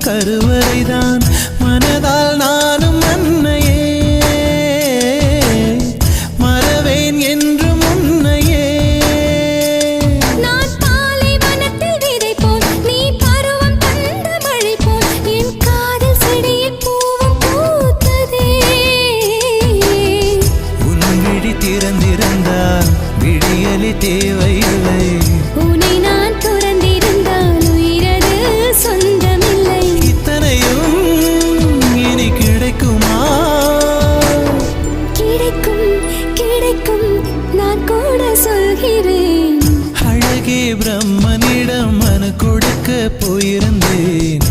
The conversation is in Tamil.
கருவறைதான் மனதால் நானும் அன்னையே மறவேன் என்று முன்னையே நான் பாலை வனத்தில் விதை போல் நீ பருவம் தந்த மழை போல் என் காதல் செடியில் பூவும் பூத்ததே உன் விழி திறந்திருந்தால் விடியலி தேவையில்லை உன்னை நான் துறந்திருந்தால் உயிரது சொந்தமில்லை இத்தனையும் இனி கிடைக்குமா கிடைக்கும் கிடைக்கும் நான் கூட சொல்கிறேன் அழகே பிரம்மனிடம் மனு கொடுக்க போயிருந்தேன்